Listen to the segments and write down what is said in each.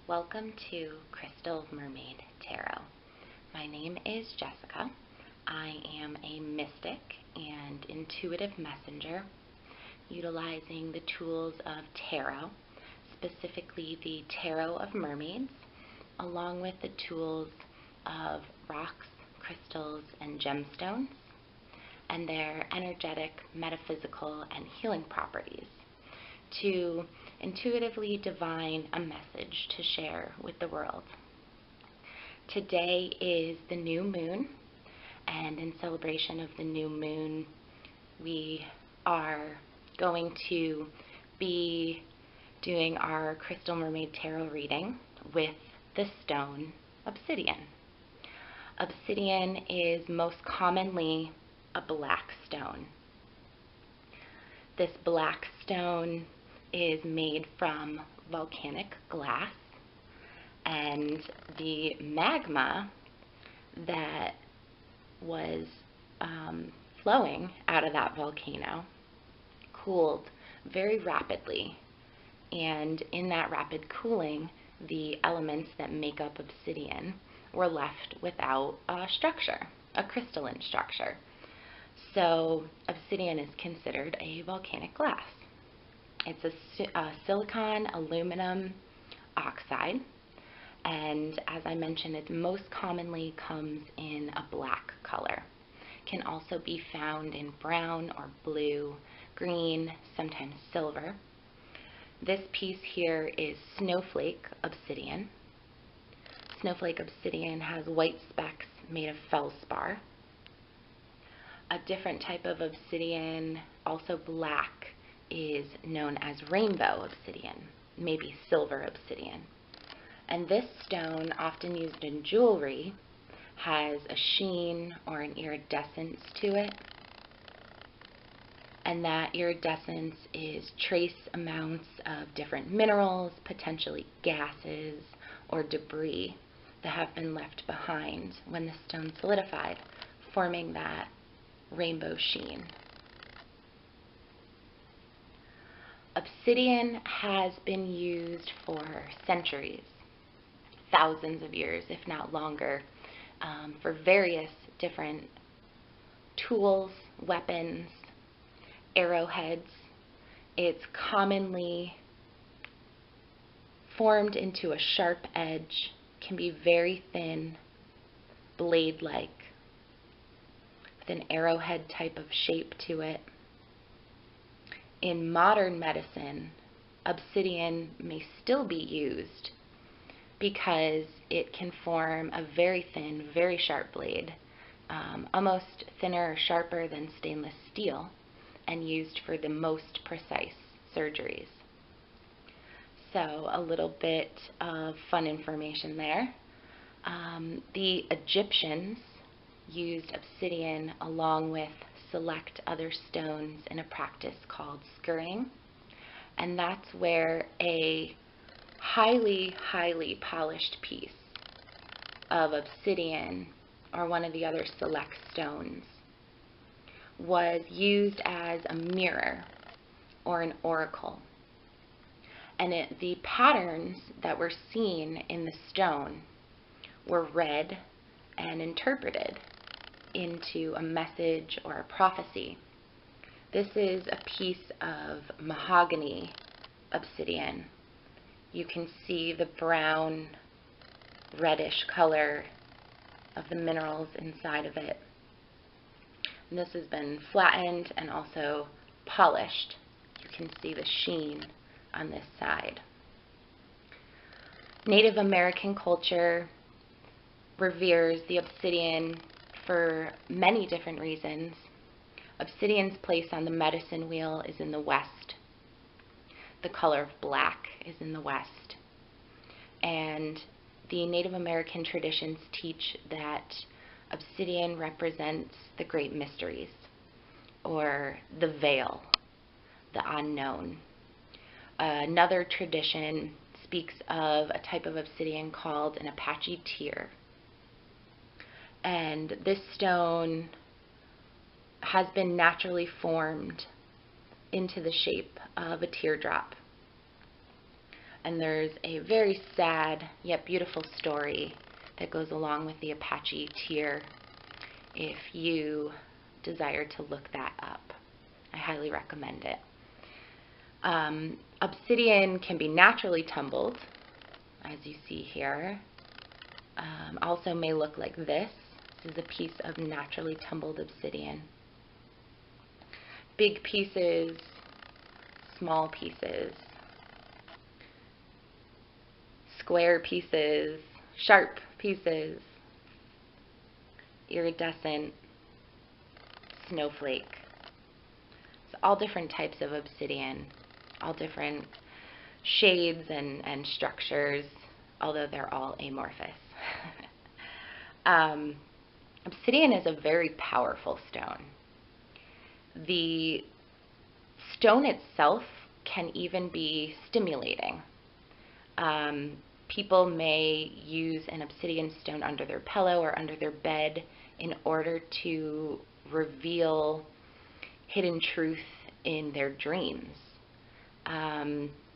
Welcome to Crystal Mermaid Tarot. My name is Jessica. I am a mystic and intuitive messenger utilizing the tools of tarot, specifically the Tarot of Mermaids, along with the tools of rocks, crystals, and gemstones, and their energetic, metaphysical, and healing properties to intuitively divine a message to share with the world. Today is the new moon, and in celebration of the new moon, we are going to be doing our Crystal Mermaid Tarot reading with the stone Obsidian. Obsidian is most commonly a black stone. This black stone is made from volcanic glass, and the magma that was flowing out of that volcano cooled very rapidly, and in that rapid cooling, the elements that make up obsidian were left without a structure, a crystalline structure. So obsidian is considered a volcanic glass. It's a silicon aluminum oxide, and as I mentioned, it most commonly comes in a black color. Can also be found in brown or blue, green, sometimes silver. This piece here is snowflake obsidian. Snowflake obsidian has white specks made of feldspar. A different type of obsidian, also black, is known as rainbow obsidian, maybe silver obsidian. And this stone, often used in jewelry, has a sheen or an iridescence to it. And that iridescence is trace amounts of different minerals, potentially gases or debris that have been left behind when the stone solidified, forming that rainbow sheen. Obsidian has been used for centuries, thousands of years, if not longer, for various different tools, weapons, arrowheads. It's commonly formed into a sharp edge, can be very thin, blade-like, with an arrowhead type of shape to it. In modern medicine, obsidian may still be used because it can form a very thin, very sharp blade, almost thinner or sharper than stainless steel, and used for the most precise surgeries. So a little bit of fun information there. The Egyptians used obsidian along with select other stones in a practice called scurrying, and that's where a highly polished piece of obsidian or one of the other select stones was used as a mirror or an oracle. And the patterns that were seen in the stone were read and interpreted into a message or a prophecy. This is a piece of mahogany obsidian. You can see the brown, reddish color of the minerals inside of it. And this has been flattened and also polished. You can see the sheen on this side. Native American culture reveres the obsidian for many different reasons. Obsidian's place on the medicine wheel is in the west. The color of black is in the west. And the Native American traditions teach that obsidian represents the great mysteries, or the veil, the unknown. Another tradition speaks of a type of obsidian called an Apache tear. And this stone has been naturally formed into the shape of a teardrop. And there's a very sad yet beautiful story that goes along with the Apache tear if you desire to look that up. I highly recommend it. Obsidian can be naturally tumbled, as you see here. Also may look like this. This is a piece of naturally tumbled obsidian. Big pieces, small pieces, square pieces, sharp pieces, iridescent, snowflake. It's all different types of obsidian, all different shades and structures, although they're all amorphous. Obsidian is a very powerful stone. The stone itself can even be stimulating. People may use an obsidian stone under their pillow or under their bed in order to reveal hidden truth in their dreams.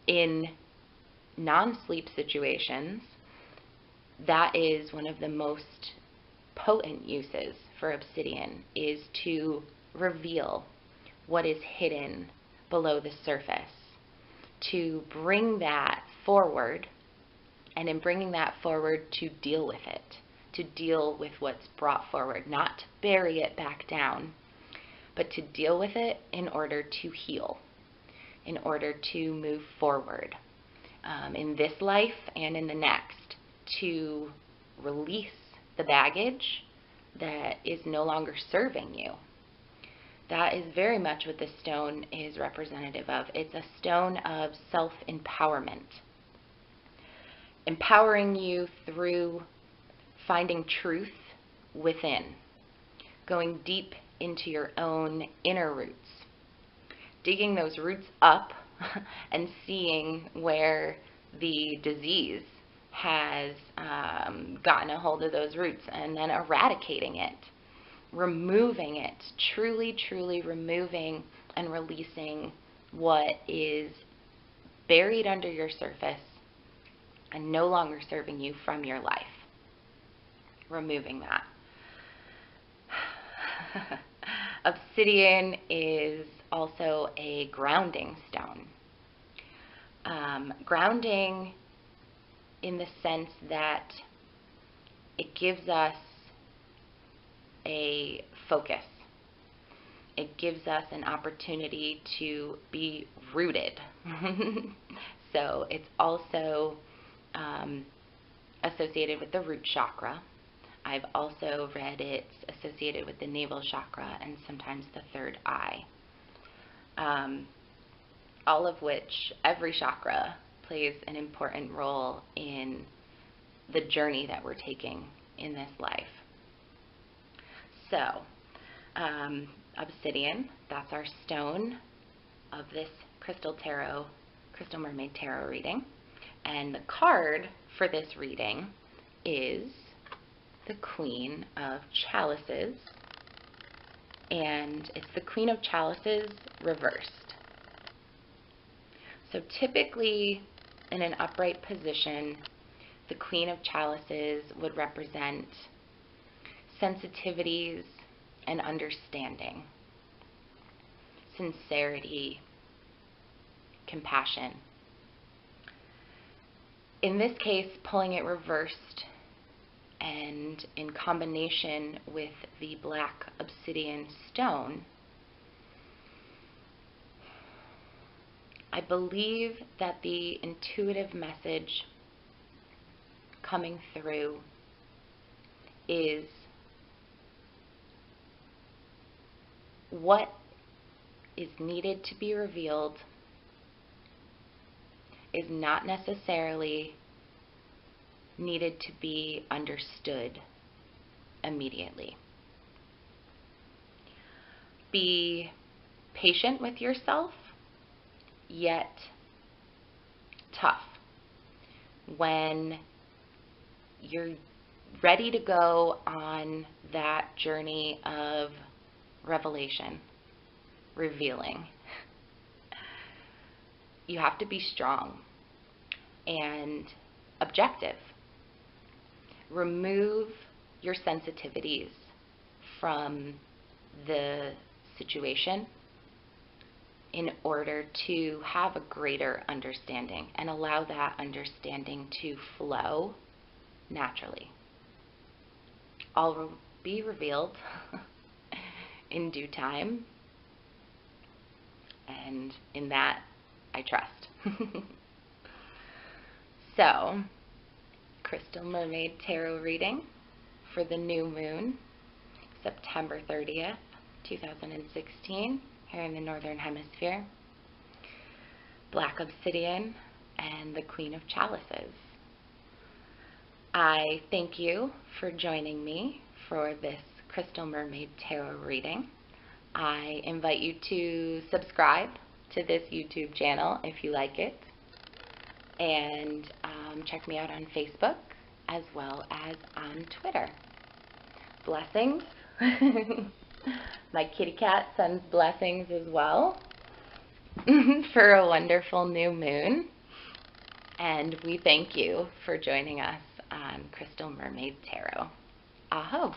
In non-sleep situations, that is one of the most potent uses for obsidian, is to reveal what is hidden below the surface, to bring that forward, and in bringing that forward, to deal with it, to deal with what's brought forward, not to bury it back down, but to deal with it in order to heal, in order to move forward in this life and in the next, to release the baggage that is no longer serving you. That is very much what this stone is representative of. It's a stone of self-empowerment. Empowering you through finding truth within, going deep into your own inner roots, digging those roots up and seeing where the disease has gotten a hold of those roots, and then eradicating it, removing it, truly removing and releasing what is buried under your surface and no longer serving you from your life. Removing that. Obsidian is also a grounding stone. Grounding in the sense that it gives us a focus. It gives us an opportunity to be rooted. So it's also associated with the root chakra. I've also read it's associated with the navel chakra and sometimes the third eye. All of which, every chakra plays an important role in the journey that we're taking in this life. So, obsidian, that's our stone of this Crystal Mermaid Tarot reading. And the card for this reading is the Queen of Chalices. And it's the Queen of Chalices reversed. So typically, in an upright position, the Queen of Chalices would represent sensitivities and understanding, sincerity, compassion. In this case, pulling it reversed and in combination with the black obsidian stone, I believe that the intuitive message coming through is what is needed to be revealed is not necessarily needed to be understood immediately. Be patient with yourself, yet tough. When you're ready to go on that journey of revelation, revealing, you have to be strong. and objective. Remove your sensitivities from the situation in order to have a greater understanding and allow that understanding to flow naturally. All will be revealed in due time, and in that I trust. So, Crystal Mermaid Tarot reading for the new moon, September 30th, 2016, here in the Northern Hemisphere. Black Obsidian and the Queen of Chalices. I thank you for joining me for this Crystal Mermaid Tarot reading. I invite you to subscribe to this YouTube channel if you like it, and check me out on Facebook as well as on Twitter. Blessings. My kitty cat sends blessings as well for a wonderful new moon, and we thank you for joining us on Crystal Mermaid Tarot. Aho!